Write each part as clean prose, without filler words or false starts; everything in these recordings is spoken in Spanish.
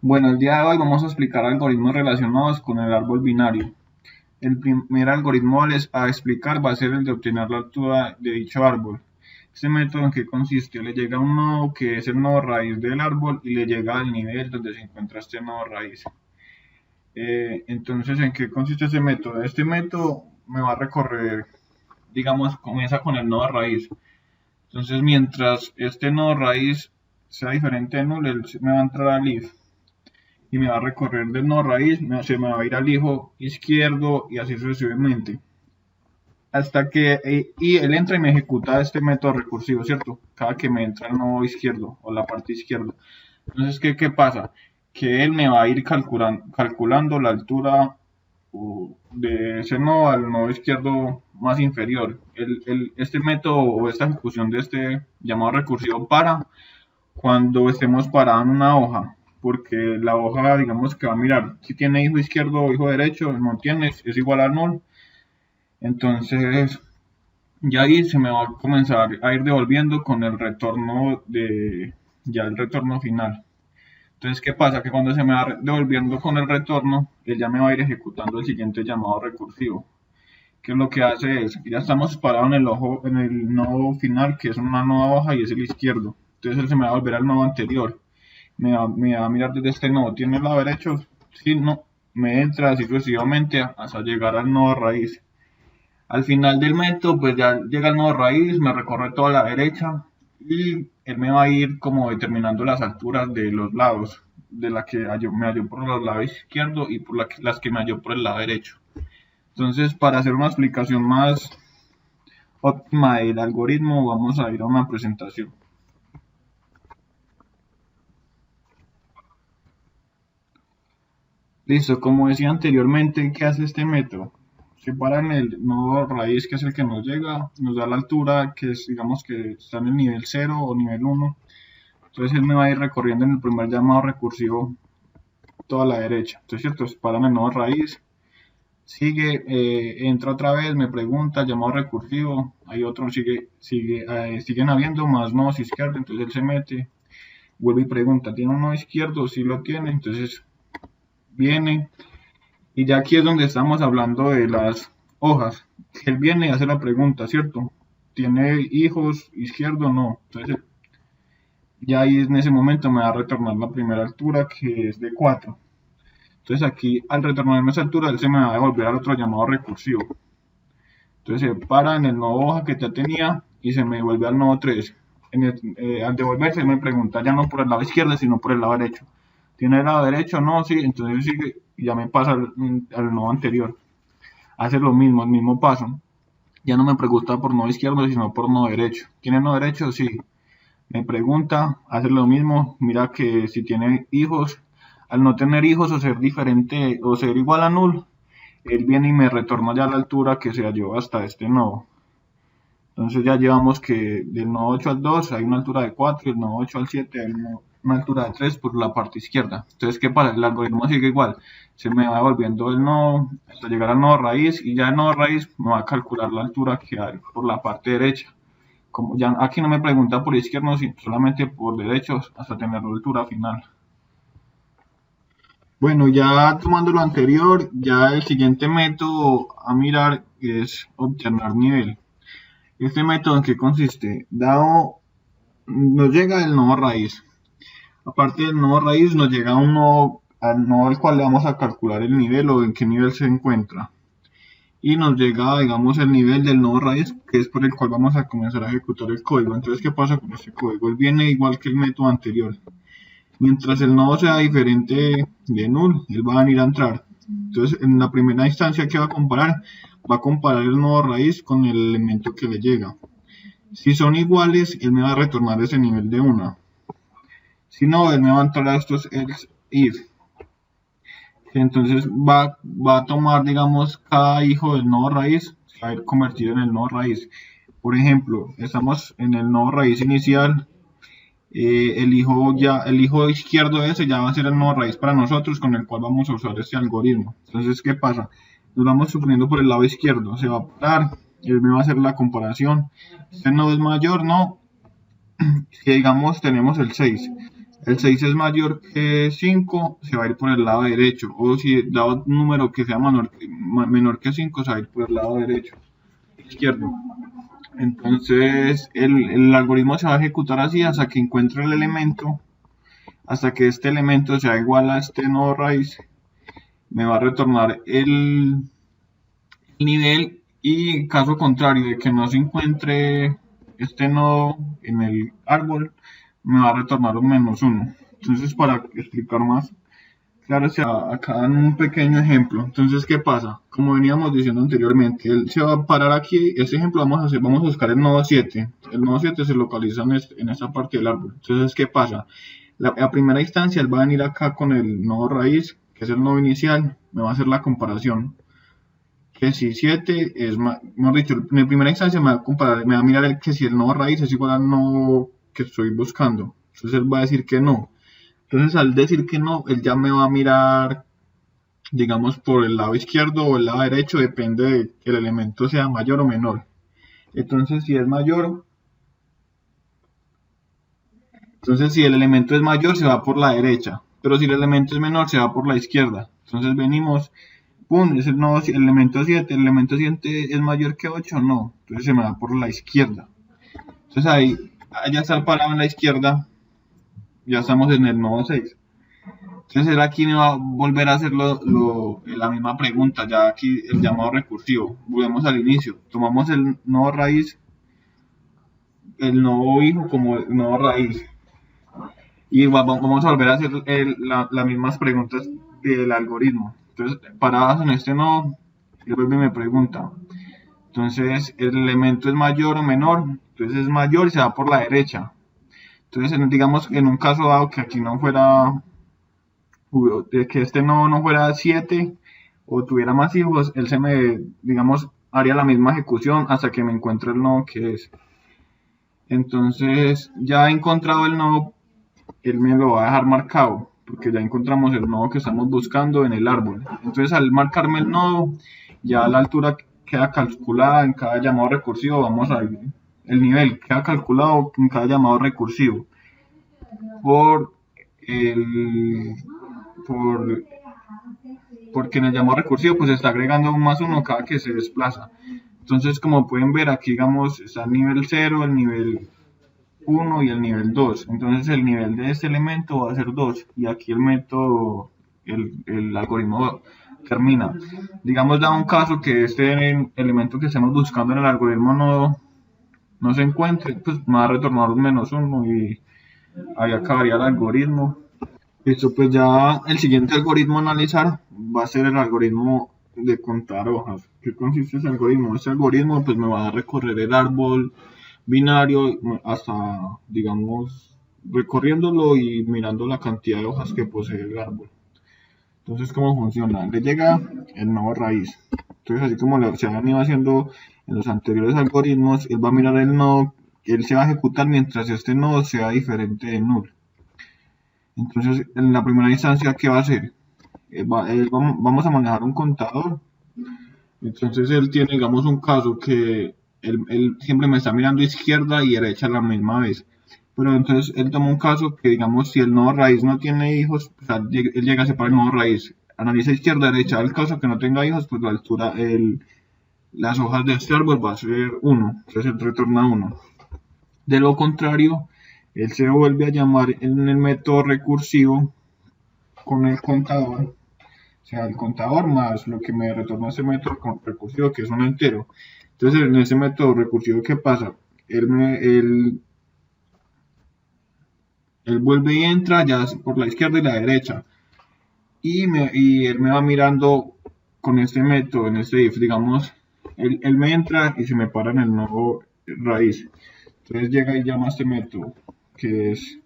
Bueno, el día de hoy vamos a explicar algoritmos relacionados con el árbol binario. El primer algoritmo a explicar va a ser el de obtener la altura de dicho árbol. Este método, ¿en qué consiste? Le llega un nodo que es el nodo raíz del árbol y le llega al nivel donde se encuentra este nodo raíz. Entonces, ¿en qué consiste este método? Este método me va a recorrer, digamos, comienza con el nodo raíz. Entonces, mientras este nodo raíz sea diferente de null, él me va a entrar al if y me va a recorrer del nodo raíz, se me va a ir al hijo izquierdo y así sucesivamente. Hasta que, y él entra y me ejecuta este método recursivo, ¿cierto? Cada que me entra el nodo izquierdo o la parte izquierda. Entonces, ¿qué pasa? Que él me va a ir calculando la altura de ese nodo al nodo izquierdo más inferior. Este método o esta ejecución de este llamado recursivo para cuando estemos parados en una hoja, porque la hoja, digamos que va a mirar si tiene hijo izquierdo o hijo derecho, no tiene, es igual a null. Entonces, ya ahí se me va a comenzar a ir devolviendo con el retorno ya el retorno final. Entonces, ¿qué pasa? Que cuando se me va devolviendo con el retorno, él ya me va a ir ejecutando el siguiente llamado recursivo. Que lo que hace es, ya estamos parados en el nodo final, que es una nueva hoja y es el izquierdo. Entonces él se me va a volver al nodo anterior. Me va a mirar desde este nodo. ¿Tiene el lado derecho? Sí, no. Me entra así sucesivamente hasta llegar al nodo raíz. Al final del método, pues ya llega al nodo raíz, me recorre toda la derecha y él me va a ir como determinando las alturas de los lados, de la que me halló por los lados izquierdo y por las que me halló por el lado derecho. Entonces, para hacer una explicación más óptima del algoritmo, vamos a ir a una presentación. Listo, como decía anteriormente, ¿qué hace este método? Separa en el nodo raíz, que es el que nos llega, nos da la altura que es, digamos que está en el nivel 0 o nivel 1. Entonces él me va a ir recorriendo en el primer llamado recursivo toda la derecha. Entonces, cierto, separa en el nodo raíz, sigue, entra otra vez, me pregunta, llamado recursivo, hay otro, siguen habiendo más nodos izquierdos, entonces él se mete, vuelve y pregunta, ¿tiene un nodo izquierdo? Sí lo tiene, entonces viene, y ya aquí es donde estamos hablando de las hojas. Él viene y hace la pregunta, ¿cierto? ¿Tiene hijos izquierdo? No. Entonces, ya ahí en ese momento me va a retornar la primera altura, que es de 4. Entonces aquí, al retornarme esa altura, él se me va a devolver al otro llamado recursivo. Entonces se para en el nodo hoja que ya tenía y se me devuelve al nodo 3. Al devolverse me pregunta ya no por el lado izquierdo, sino por el lado derecho. ¿Tiene el lado derecho? No, sí, entonces sigue y ya me pasa al nodo anterior. Hace lo mismo, el mismo paso. Ya no me pregunta por nodo izquierdo, sino por nodo derecho. ¿Tiene nodo derecho? Sí. Me pregunta, hace lo mismo, mira que si tiene hijos, al no tener hijos o ser diferente o ser igual a null, él viene y me retorna ya la altura que se halló hasta este nodo. Entonces ya llevamos que del nodo 8 al 2 hay una altura de 4 y del nodo 8 al 7 hay una altura de 3 por la parte izquierda. Entonces, ¿qué pasa? El algoritmo sigue igual. Se me va devolviendo el nodo hasta llegar al nodo raíz y ya el nodo raíz me va a calcular la altura que hay por la parte derecha. Como ya aquí no me pregunta por izquierdo, sino solamente por derechos hasta tener la altura final. Bueno, ya tomando lo anterior, ya el siguiente método a mirar es obtener nivel. ¿Este método en qué consiste? Nos llega el nodo raíz. Aparte del nodo raíz, nos llega un nodo al cual le vamos a calcular el nivel o en qué nivel se encuentra. Y nos llega, digamos, el nivel del nodo raíz, que es por el cual vamos a comenzar a ejecutar el código. Entonces, ¿qué pasa con este código? Él viene igual que el método anterior. Mientras el nodo sea diferente de null, él va a venir a entrar. Entonces, en la primera instancia que va a comparar el nodo raíz con el elemento que le llega. Si son iguales, él me va a retornar ese nivel de 1. Si no, él me va a entrar a estos else if. Entonces va a tomar, digamos, cada hijo del nodo raíz, se va a ir convertido en el nodo raíz. Por ejemplo, estamos en el nodo raíz inicial, el hijo izquierdo ese ya va a ser el nodo raíz para nosotros con el cual vamos a usar este algoritmo. Entonces, ¿qué pasa? Nos vamos suponiendo por el lado izquierdo, se va a parar, él me va a hacer la comparación. Este nodo es mayor, ¿no? Si digamos tenemos el 6, El 6 es mayor que 5, se va a ir por el lado derecho. O si dado un número que sea menor que 5, se va a ir por el lado derecho, izquierdo. Entonces el algoritmo se va a ejecutar así hasta que encuentre el elemento, hasta que este elemento sea igual a este nodo raíz. Me va a retornar el nivel, y en caso contrario de que no se encuentre este nodo en el árbol, me va a retornar un -1. Entonces, para explicar más claro, acá en un pequeño ejemplo. Entonces, ¿qué pasa? Como veníamos diciendo anteriormente, él se va a parar aquí. Este ejemplo vamos a buscar el nodo 7. El nodo 7 se localiza en esta parte del árbol. Entonces, ¿qué pasa? A primera instancia, él va a venir acá con el nodo raíz, que es el nodo inicial. Me va a hacer la comparación. Que si 7 es más, mejor dicho, en primera instancia me va a comparar, me va a mirar que si el nodo raíz es igual al nodo que estoy buscando. Entonces él va a decir que no. Entonces al decir que no, él ya me va a mirar, digamos, por el lado izquierdo o el lado derecho, depende de que el elemento sea mayor o menor. Entonces si es mayor, entonces si el elemento es mayor se va por la derecha, pero si el elemento es menor se va por la izquierda. Entonces venimos, pum, es el elemento 7, el elemento 7 es mayor que 8, no, entonces se me va por la izquierda. Entonces ahí ya está parado en la izquierda, ya estamos en el nodo 6. Entonces él aquí me va a volver a hacer la misma pregunta, ya aquí el llamado recursivo. Volvemos al inicio, tomamos el nodo raíz, el nodo hijo como el nodo raíz, y vamos a volver a hacer las mismas preguntas del algoritmo. Entonces, paradas en este nodo, él vuelve y me pregunta. Entonces, el elemento es mayor o menor, entonces es mayor y se va por la derecha. Entonces, digamos, en un caso dado que aquí no fuera, que este nodo no fuera 7 o tuviera más hijos, él se me, digamos, haría la misma ejecución hasta que me encuentre el nodo que es. Entonces, ya he encontrado el nodo, él me lo va a dejar marcado, porque ya encontramos el nodo que estamos buscando en el árbol. Entonces, al marcarme el nodo, ya la altura queda calculada en cada llamado recursivo. Vamos a ver, el nivel queda calculado en cada llamado recursivo por el por porque en el llamado recursivo pues se está agregando un +1 cada que se desplaza. Entonces, como pueden ver, aquí digamos está el nivel 0, el nivel 1 y el nivel 2. Entonces el nivel de este elemento va a ser 2 y aquí el método, el algoritmo termina. Digamos, da un caso que este elemento que estemos buscando en el algoritmo no se encuentre, pues me va a retornar un -1 y ahí acabaría el algoritmo. Listo, pues ya el siguiente algoritmo a analizar va a ser el algoritmo de contar hojas. ¿Qué consiste ese algoritmo? Este algoritmo pues me va a recorrer el árbol binario hasta, digamos, recorriéndolo y mirando la cantidad de hojas que posee el árbol. Entonces, ¿cómo funciona? Le llega el nodo raíz. Entonces, así como se han ido haciendo en los anteriores algoritmos, él va a mirar el nodo, él se va a ejecutar mientras este nodo sea diferente de null. Entonces, en la primera instancia, ¿qué va a hacer? Vamos a manejar un contador. Entonces, él tiene, digamos, un caso que él siempre me está mirando izquierda y derecha a la misma vez. Pero entonces, él toma un caso que, digamos, si el nodo raíz no tiene hijos, o sea, él llega a separar el nodo raíz. Analiza izquierda, derecha. El caso que no tenga hijos, pues la altura, las hojas de este árbol va a ser 1. Entonces, él retorna 1. De lo contrario, él se vuelve a llamar en el método recursivo con el contador, o sea, el contador más lo que me retorna ese método recursivo, que es un entero. Entonces, en ese método recursivo, ¿qué pasa? Él vuelve y entra ya por la izquierda y la derecha. Y él me va mirando con este método, en este if, digamos, él me entra y se me para en el nodo raíz. Entonces llega y llama a este método, que es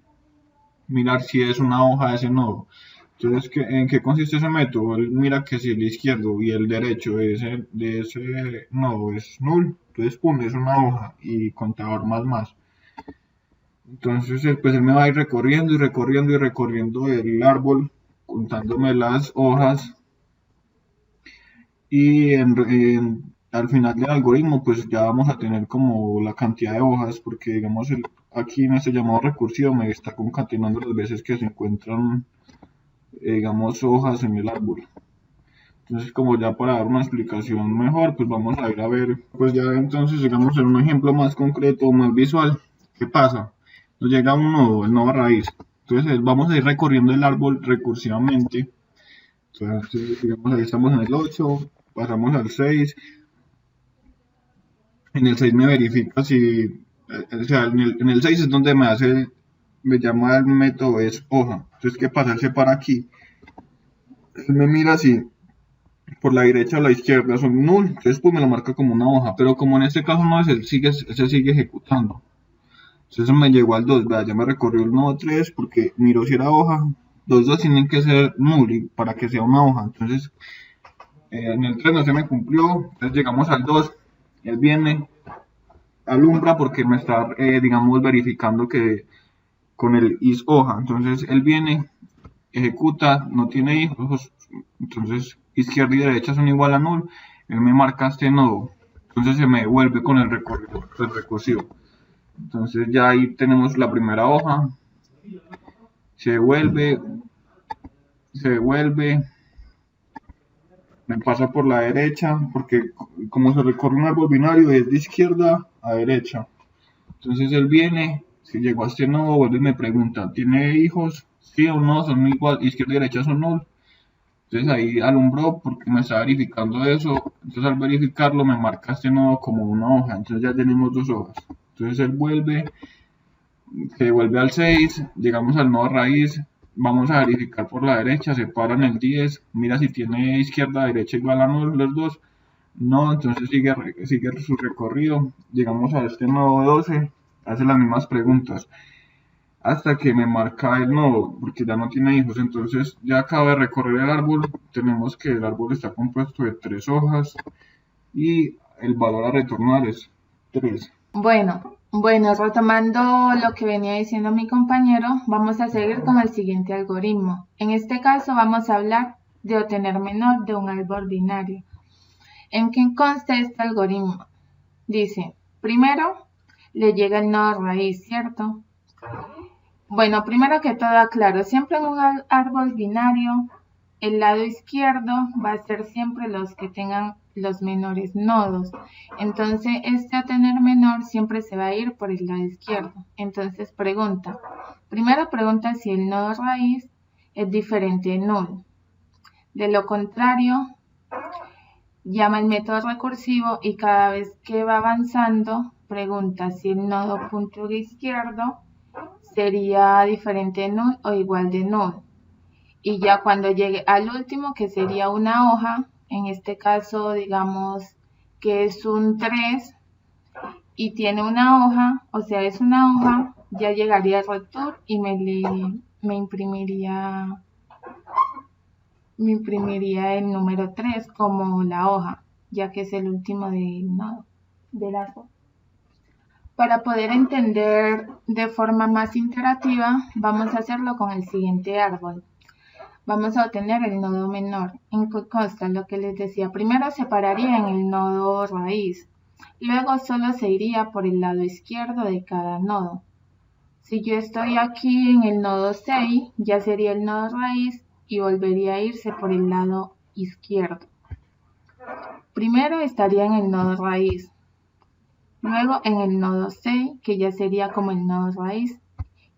mirar si es una hoja de ese nodo. Entonces, ¿en qué consiste ese método? Él mira que si el izquierdo y el derecho de ese nodo es null, entonces pum, es una hoja y contador más. Entonces, pues él me va a ir recorriendo y recorriendo y recorriendo el árbol, contándome las hojas, y al final del algoritmo pues ya vamos a tener como la cantidad de hojas, porque digamos aquí en este llamado recursivo me está concatenando las veces que se encuentran, digamos, hojas en el árbol. Entonces, como ya para dar una explicación mejor, pues vamos a ir a ver, pues ya entonces digamos en un ejemplo más concreto, más visual. ¿Qué pasa? Nos llega un nodo, el nodo raíz. Entonces vamos a ir recorriendo el árbol recursivamente. Entonces, digamos, ahí estamos en el 8, pasamos al 6. En el 6 me verifica si, o sea, en el 6 es donde me llama el método es hoja. Entonces, ¿qué pasa? Él se para aquí. Él me mira si por la derecha o la izquierda son null, entonces pues me lo marca como una hoja, pero como en este caso no es, se sigue ejecutando. Entonces me llegó al 2, vea, ya me recorrió el nodo 3 porque miró si era hoja. Los dos tienen que ser null para que sea una hoja. Entonces en el 3 no se me cumplió, entonces llegamos al 2, él viene, alumbra porque me está, digamos, verificando que con el is hoja. Entonces él viene, ejecuta, no tiene hijos, entonces izquierda y derecha son igual a null, él me marca este nodo, entonces se me devuelve con el recorrido, el recursivo. Entonces ya ahí tenemos la primera hoja, se devuelve, me pasa por la derecha, porque como se recorre un árbol binario es de izquierda a derecha. Entonces él viene, si llegó a este nodo, vuelve y me pregunta, ¿tiene hijos? Sí o no, son igual, izquierda y derecha son null. Entonces ahí alumbró porque me está verificando eso. Entonces al verificarlo me marca este nodo como una hoja. Entonces ya tenemos dos hojas. Entonces él vuelve, se vuelve al 6, llegamos al nodo raíz. Vamos a verificar por la derecha, se para en el 10, mira si tiene izquierda, derecha igual a null los dos. No, entonces sigue su recorrido. Llegamos a este nodo 12, hace las mismas preguntas hasta que me marca el nodo, porque ya no tiene hijos. Entonces ya acabo de recorrer el árbol, tenemos que el árbol está compuesto de 3 hojas y el valor a retornar es 3. Bueno, retomando lo que venía diciendo mi compañero, vamos a seguir con el siguiente algoritmo. En este caso vamos a hablar de obtener menor de un árbol binario. ¿En qué consta este algoritmo? Dice, primero le llega el nodo raíz, ¿cierto? Bueno, primero que todo aclaro, siempre en un árbol binario, el lado izquierdo va a ser siempre los que tengan los menores nodos. Entonces, este obtener menor siempre se va a ir por el lado izquierdo. Entonces, primero pregunta si el nodo raíz es diferente de null. De lo contrario, llama el método recursivo y cada vez que va avanzando, pregunta si el nodo punto izquierdo sería diferente de null o igual de null. Y ya cuando llegue al último, que sería una hoja, en este caso digamos que es un 3 y tiene una hoja, o sea es una hoja, ya llegaría al return y me imprimiría el número 3 como la hoja, ya que es el último del nodo del árbol. Para poder entender de forma más interactiva, vamos a hacerlo con el siguiente árbol. Vamos a obtener el nodo menor. En que consta lo que les decía. Primero se pararía en el nodo raíz. Luego solo se iría por el lado izquierdo de cada nodo. Si yo estoy aquí en el nodo 6, ya sería el nodo raíz y volvería a irse por el lado izquierdo. Primero estaría en el nodo raíz. Luego en el nodo 6, que ya sería como el nodo raíz.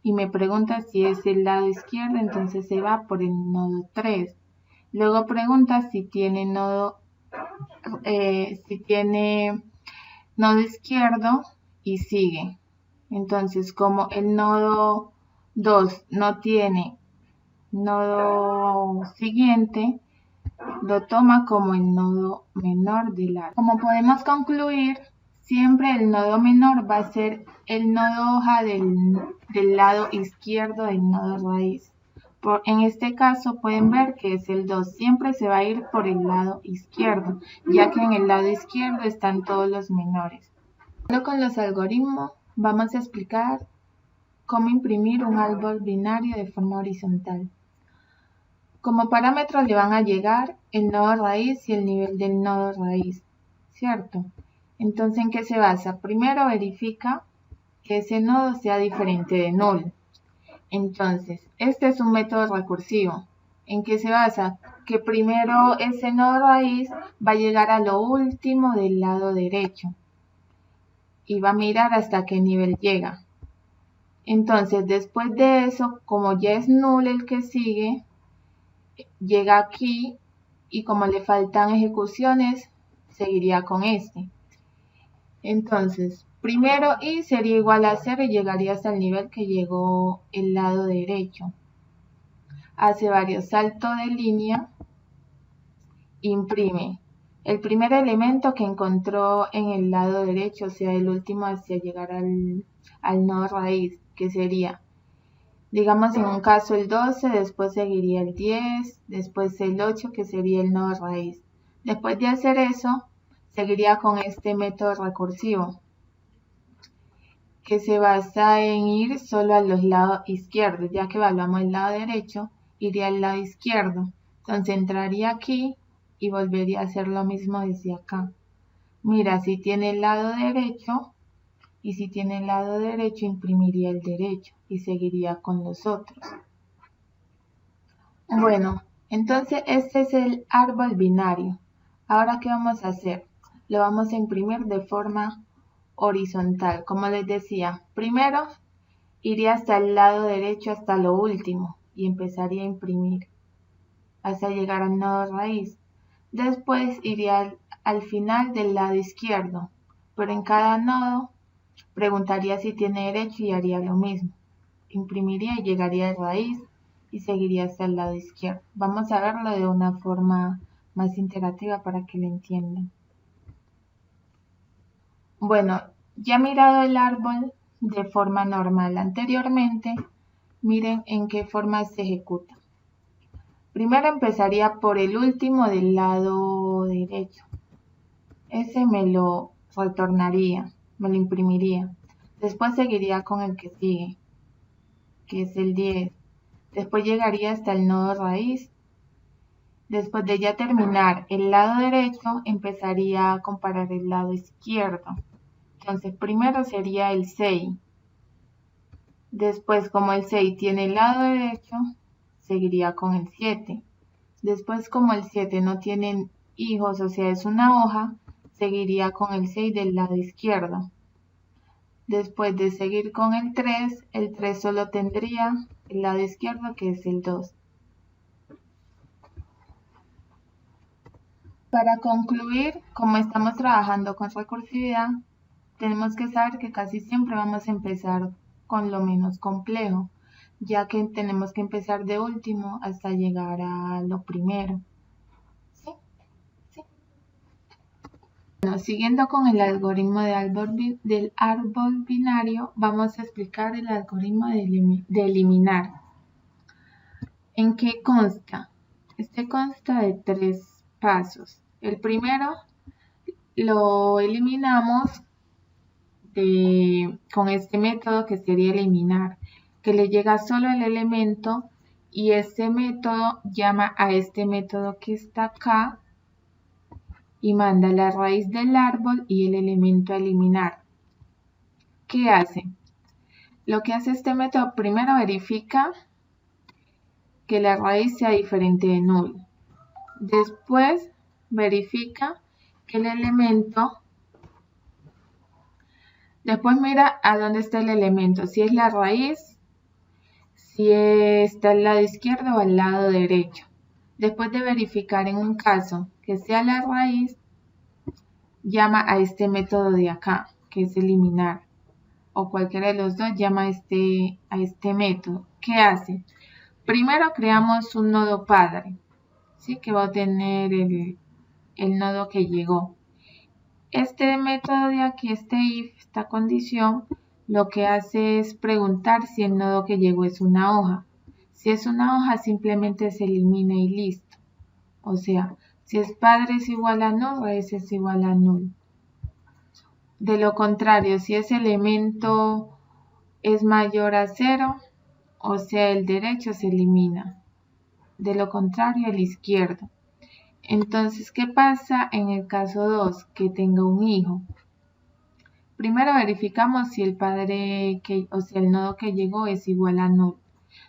Y me pregunta si es el lado izquierdo, entonces se va por el nodo 3. Luego pregunta si tiene nodo izquierdo y sigue. Entonces, como el nodo 2 no tiene nodo siguiente, lo toma como el nodo menor del árbol. Como podemos concluir, siempre el nodo menor va a ser el nodo hoja del lado izquierdo del nodo raíz. En este caso pueden ver que es el 2, siempre se va a ir por el lado izquierdo, ya que en el lado izquierdo están todos los menores. Ahora con los algoritmos vamos a explicar cómo imprimir un árbol binario de forma horizontal. Como parámetros le van a llegar el nodo raíz y el nivel del nodo raíz, ¿cierto? Entonces, ¿en qué se basa? Primero verifica que ese nodo sea diferente de null. Entonces, este es un método recursivo. ¿En qué se basa? Que primero ese nodo raíz va a llegar a lo último del lado derecho y va a mirar hasta qué nivel llega. Entonces, después de eso, como ya es null el que sigue, llega aquí y como le faltan ejecuciones, seguiría con este. Entonces, primero i sería igual a 0 y llegaría hasta el nivel que llegó el lado derecho. Hace varios saltos de línea, imprime el primer elemento que encontró en el lado derecho, o sea, el último hacia llegar al nodo raíz, que sería, digamos en un caso el 12, después seguiría el 10, después el 8, que sería el nodo raíz. Después de hacer eso, seguiría con este método recursivo, que se basa en ir solo a los lados izquierdos. Ya que evaluamos el lado derecho, iría al lado izquierdo. Entonces entraría aquí y volvería a hacer lo mismo desde acá. Mira, si tiene el lado derecho, y si tiene el lado derecho, imprimiría el derecho y seguiría con los otros. Bueno, entonces este es el árbol binario. Ahora, ¿qué vamos a hacer? Lo vamos a imprimir de forma horizontal. Como les decía, primero iría hasta el lado derecho hasta lo último y empezaría a imprimir hasta llegar al nodo raíz. Después iría al final del lado izquierdo, pero en cada nodo preguntaría si tiene derecho y haría lo mismo. Imprimiría y llegaría a raíz y seguiría hasta el lado izquierdo. Vamos a verlo de una forma más interactiva para que lo entiendan. Bueno, ya he mirado el árbol de forma normal anteriormente. Miren en qué forma se ejecuta. Primero empezaría por el último del lado derecho. Ese me lo retornaría, me lo imprimiría. Después seguiría con el que sigue, que es el 10. Después llegaría hasta el nodo raíz. Después de ya terminar el lado derecho, empezaría a comparar el lado izquierdo. Entonces primero sería el 6. Después, como el 6 tiene el lado derecho, seguiría con el 7. Después, como el 7 no tiene hijos, o sea, es una hoja, seguiría con el 6 del lado izquierdo. Después de seguir con el 3 solo tendría el lado izquierdo, que es el 2. Para concluir, como estamos trabajando con recursividad, tenemos que saber que casi siempre vamos a empezar con lo menos complejo, ya que tenemos que empezar de último hasta llegar a lo primero. ¿Sí? ¿Sí? Bueno, siguiendo con el algoritmo del árbol binario, vamos a explicar el algoritmo de eliminar. ¿En qué consta? Este consta de 3 pasos. El primero lo eliminamos con este método, que sería eliminar, que le llega solo el elemento y este método llama a este método que está acá y manda la raíz del árbol y el elemento a eliminar. ¿Qué hace? Lo que hace este método, primero verifica que la raíz sea diferente de null. Después verifica que el elemento, después mira a dónde está el elemento, si es la raíz, si está al lado izquierdo o al lado derecho. Después de verificar en un caso que sea la raíz, llama a este método de acá, que es eliminar, o cualquiera de los dos llama a este método. ¿Qué hace? Primero creamos un nodo padre, ¿sí? Que va a tener el nodo que llegó. Este método de aquí, este if, esta condición, lo que hace es preguntar si el nodo que llegó es una hoja. Si es una hoja, simplemente se elimina y listo. O sea, si es padre es igual a null, ese es igual a null. De lo contrario, si ese elemento es mayor a 0, o sea, el derecho se elimina. De lo contrario, el izquierdo. Entonces, ¿qué pasa en el caso 2? Que tenga un hijo. Primero verificamos si el el nodo que llegó es igual a null.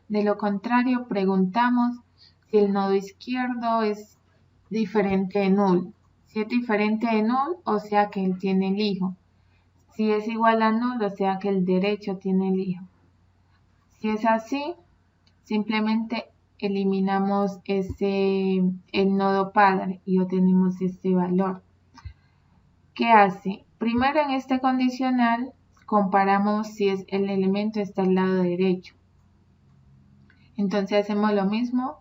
De lo contrario, preguntamos si el nodo izquierdo es diferente de null. Si es diferente de null, o sea que él tiene el hijo. Si es igual a null, o sea que el derecho tiene el hijo. Si es así, simplemente eliminamos el nodo padre y obtenemos este valor. ¿Qué hace? Primero en este condicional comparamos si el elemento está al lado derecho. Entonces hacemos lo mismo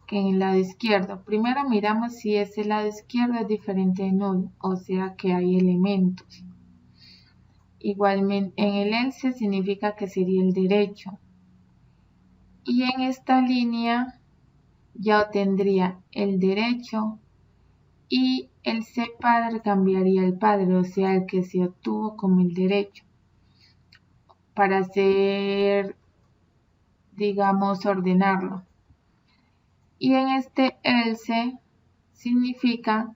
que en el lado izquierdo. Primero miramos si ese lado izquierdo es diferente de null, o sea que hay elementos. Igualmente en el else significa que sería el derecho. Y en esta línea ya obtendría el derecho y el C padre cambiaría el padre, o sea el que se obtuvo como el derecho. Para hacer, digamos, ordenarlo. Y en este else significa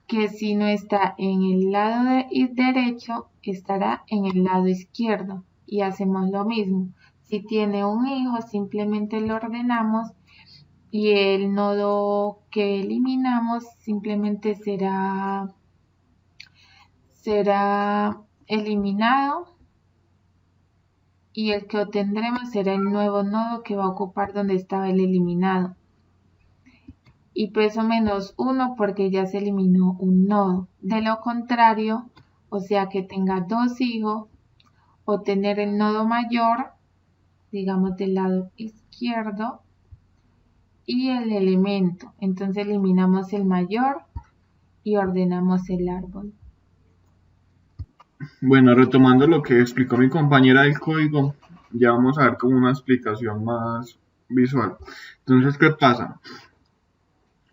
que si no está en el lado derecho, estará en el lado izquierdo. Y hacemos lo mismo. Si tiene un hijo, simplemente lo ordenamos y el nodo que eliminamos simplemente será eliminado y el que obtendremos será el nuevo nodo que va a ocupar donde estaba el eliminado. Y peso menos 1 porque ya se eliminó un nodo. De lo contrario, o sea que tenga dos hijos, obtener el nodo mayor, digamos del lado izquierdo, y el elemento. Entonces eliminamos el mayor y ordenamos el árbol. Bueno, retomando lo que explicó mi compañera del código, ya vamos a ver como una explicación más visual. Entonces, ¿qué pasa?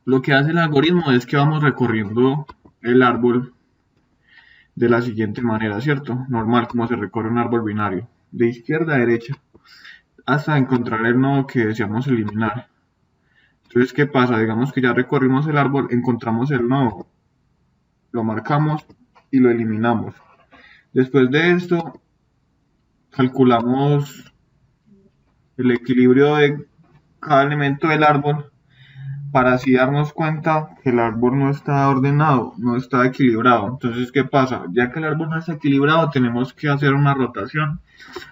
Lo que hace el algoritmo es que vamos recorriendo el árbol de la siguiente manera, ¿cierto? Normal, como se recorre un árbol binario, de izquierda a derecha, hasta encontrar el nodo que deseamos eliminar. Entonces, ¿qué pasa? Digamos que ya recorrimos el árbol, encontramos el nodo, lo marcamos y lo eliminamos. Después de esto, calculamos el equilibrio de cada elemento del árbol para así darnos cuenta que el árbol no está ordenado, no está equilibrado. Entonces, ¿qué pasa? Ya que el árbol no está equilibrado, tenemos que hacer una rotación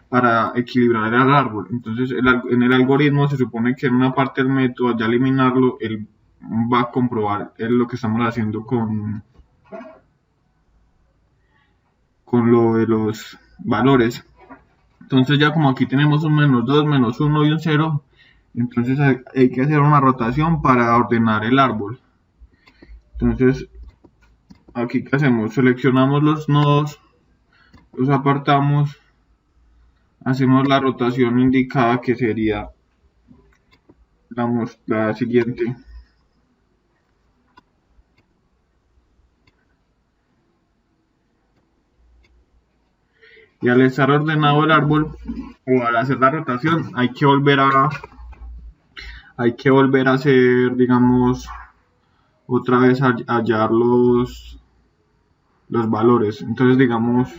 para equilibrar el árbol. Entonces, en el algoritmo se supone que en una parte del método, al ya eliminarlo, él va a comprobar lo que estamos haciendo con lo de los valores. Entonces ya como aquí tenemos un menos 2, menos 1 y un 0, entonces hay que hacer una rotación para ordenar el árbol. Entonces aquí ¿qué hacemos? Seleccionamos los nodos, los apartamos, hacemos la rotación indicada que sería la siguiente. Y al estar ordenado el árbol o al hacer la rotación hay que volver a hacer, digamos, otra vez hallar los valores. Entonces digamos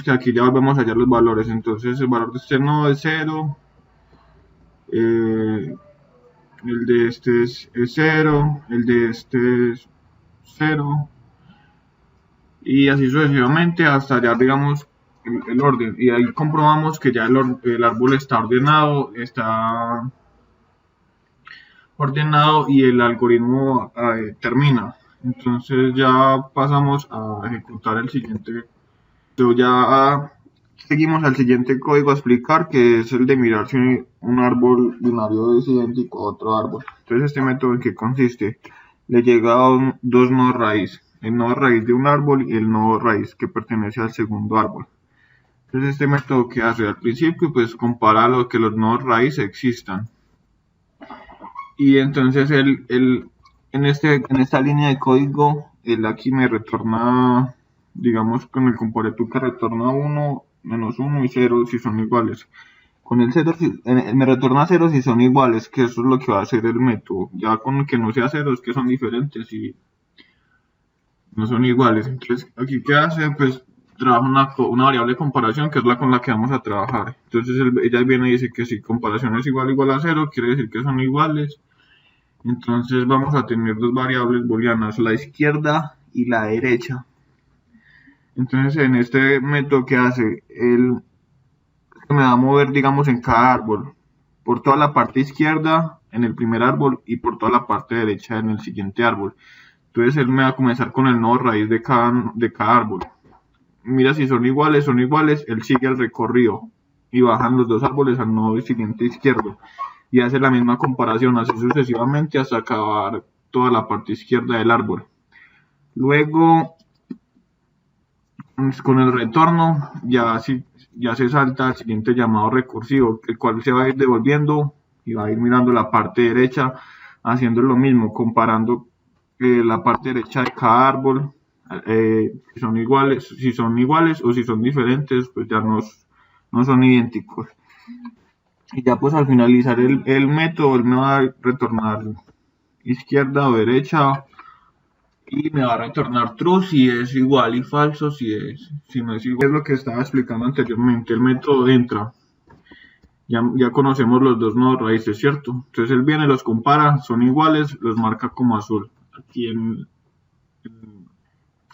que aquí ya volvemos a hallar los valores. Entonces el valor de este nodo es 0, el de este es 0, el de este es 0, y así sucesivamente hasta hallar, digamos, el orden. Y ahí comprobamos que ya el árbol está ordenado y el algoritmo termina. Entonces ya pasamos a ejecutar el siguiente. Ya seguimos al siguiente código a explicar, que es el de mirar si un árbol binario es idéntico a otro árbol. Entonces este método, ¿en qué consiste? Le llega a dos nodos raíz, el nodo raíz de un árbol y el nodo raíz que pertenece al segundo árbol. Entonces este método, ¿qué hace? Al principio pues compara que los nodos raíz existan. Y entonces en esta línea de código, él aquí me retorna, digamos, con el comparatú que retorna 1, menos 1 y 0 si son iguales. Con el 0 me retorna 0 si son iguales, que eso es lo que va a hacer el método. Ya con el que no sea 0 es que son diferentes no son iguales. Entonces, aquí qué hace, pues trabaja una variable de comparación que es la con la que vamos a trabajar. Entonces ella viene y dice que si comparación es igual a cero, quiere decir que son iguales. Entonces vamos a tener dos variables booleanas, la izquierda y la derecha. Entonces en este método que hace, él me va a mover, digamos, en cada árbol, por toda la parte izquierda en el primer árbol y por toda la parte derecha en el siguiente árbol. Entonces él me va a comenzar con el nodo raíz de cada árbol. Mira si son iguales, él sigue el recorrido y bajan los dos árboles al nodo siguiente izquierdo y hace la misma comparación así sucesivamente hasta acabar toda la parte izquierda del árbol. Luego, con el retorno, ya se salta al siguiente llamado recursivo, el cual se va a ir devolviendo y va a ir mirando la parte derecha, haciendo lo mismo, comparando la parte derecha de cada árbol, si son iguales o si son diferentes, pues ya no son idénticos. Y ya pues al finalizar el método, él me va a retornar izquierda o derecha y me va a retornar true si es igual y falso si no es igual. Es lo que estaba explicando anteriormente, el método entra. Ya conocemos los dos nodos raíces, ¿cierto? Entonces él viene, los compara, son iguales, los marca como azul aquí en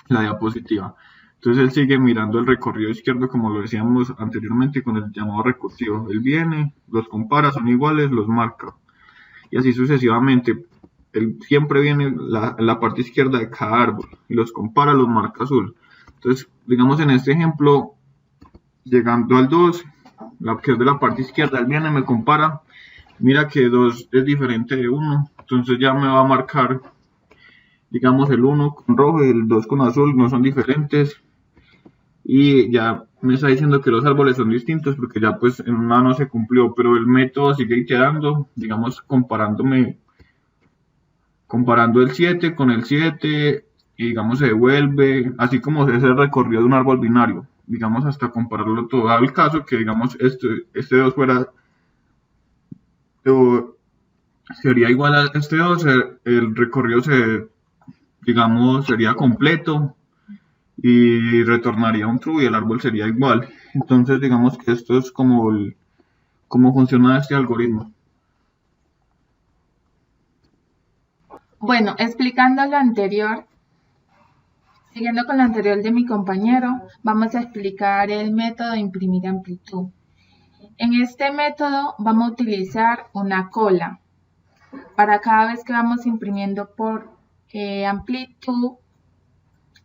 la diapositiva. Entonces él sigue mirando el recorrido izquierdo como lo decíamos anteriormente con el llamado recursivo. Él viene, los compara, son iguales, los marca. Y así sucesivamente. Él siempre viene en la parte izquierda de cada árbol y los compara, los marca azul. Entonces, digamos en este ejemplo, llegando al 2, la que es de la parte izquierda, él viene, me compara, mira que 2 es diferente de 1, entonces ya me va a marcar, digamos, el 1 con rojo y el 2 con azul, no son diferentes. Y ya me está diciendo que los árboles son distintos porque ya pues en una no se cumplió, pero el método sigue iterando, digamos, comparando el 7 con el 7, y digamos se devuelve, así como es el recorrido de un árbol binario, digamos hasta compararlo todo. Dado el caso que digamos este 2 fuera, sería igual a este 2, el recorrido digamos, sería completo y retornaría un true y el árbol sería igual. Entonces digamos que esto es como funciona este algoritmo. Bueno, explicando lo anterior, siguiendo con lo anterior de mi compañero, vamos a explicar el método de imprimir amplitud. En este método vamos a utilizar una cola. Para cada vez que vamos imprimiendo por amplitud,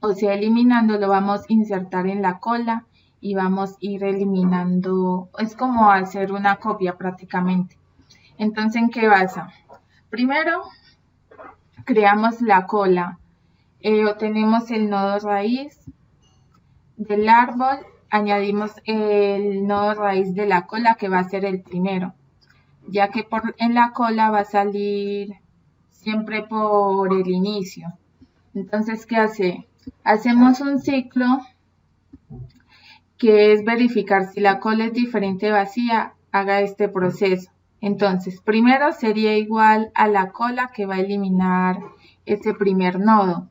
o sea, eliminando, lo vamos a insertar en la cola y vamos a ir eliminando. Es como hacer una copia prácticamente. Entonces, ¿en qué basa? Primero, creamos la cola. Obtenemos el nodo raíz del árbol, añadimos el nodo raíz de la cola que va a ser el primero, ya que en la cola va a salir siempre por el inicio. Entonces, ¿qué hace? Hacemos un ciclo que es verificar si la cola es diferente vacía, haga este proceso. Entonces, primero sería igual a la cola que va a eliminar ese primer nodo.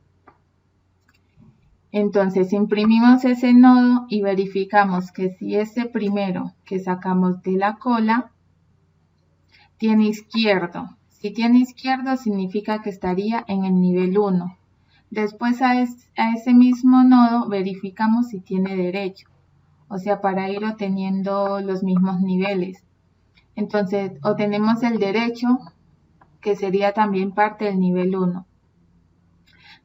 Entonces imprimimos ese nodo y verificamos que si ese primero que sacamos de la cola tiene izquierdo. Si tiene izquierdo significa que estaría en el nivel 1. Después a ese mismo nodo verificamos si tiene derecho. O sea, para ir obteniendo los mismos niveles. Entonces obtenemos el derecho, que sería también parte del nivel 1.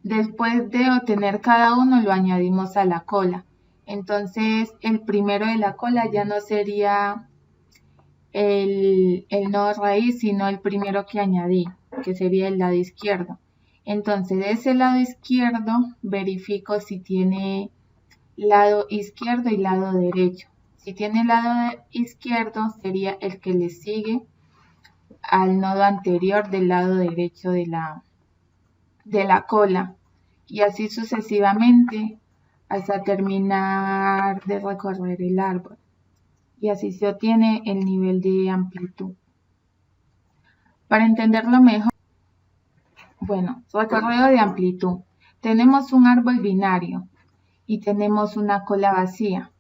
Después de obtener cada uno, lo añadimos a la cola. Entonces, el primero de la cola ya no sería el nodo raíz, sino el primero que añadí, que sería el lado izquierdo. Entonces, de ese lado izquierdo, verifico si tiene lado izquierdo y lado derecho. Si tiene lado izquierdo, sería el que le sigue al nodo anterior del lado derecho de la cola, y así sucesivamente hasta terminar de recorrer el árbol, y así se obtiene el nivel de amplitud. Para entenderlo mejor, bueno, recorrido de amplitud. Tenemos un árbol binario y tenemos una cola vacía.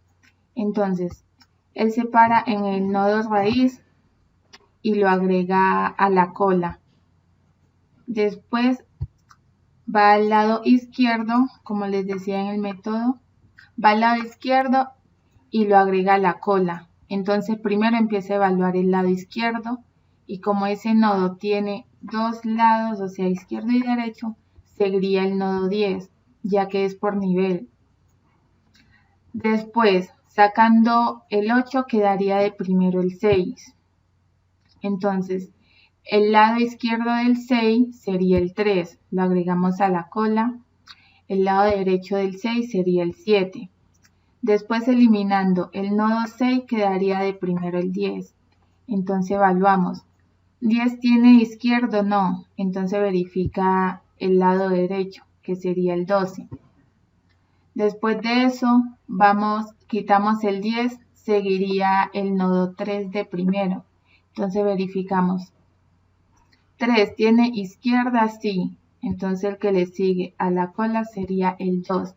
Entonces, él se para en el nodo raíz y lo agrega a la cola. Después va al lado izquierdo, como les decía en el método, va al lado izquierdo y lo agrega a la cola. Entonces primero empieza a evaluar el lado izquierdo y como ese nodo tiene dos lados, o sea izquierdo y derecho, seguiría el nodo 10, ya que es por nivel. Después, sacando el 8, quedaría de primero el 6. Entonces, el lado izquierdo del 6 sería el 3, lo agregamos a la cola. El lado derecho del 6 sería el 7. Después, eliminando el nodo 6, quedaría de primero el 10. Entonces, evaluamos. ¿10 tiene izquierdo? No. Entonces, verifica el lado derecho, que sería el 12. Después de eso, quitamos el 10, seguiría el nodo 3 de primero. Entonces, verificamos. 3 tiene izquierda, sí. Entonces, el que le sigue a la cola sería el 2.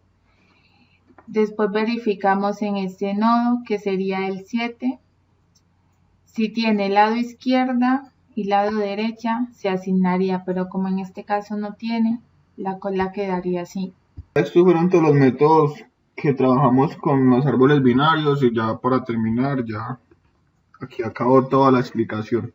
Después verificamos en este nodo, que sería el 7. Si tiene lado izquierda y lado derecha, se asignaría, pero como en este caso no tiene, la cola quedaría así. Estos fueron todos los métodos que trabajamos con los árboles binarios y ya para terminar, ya aquí acabó toda la explicación.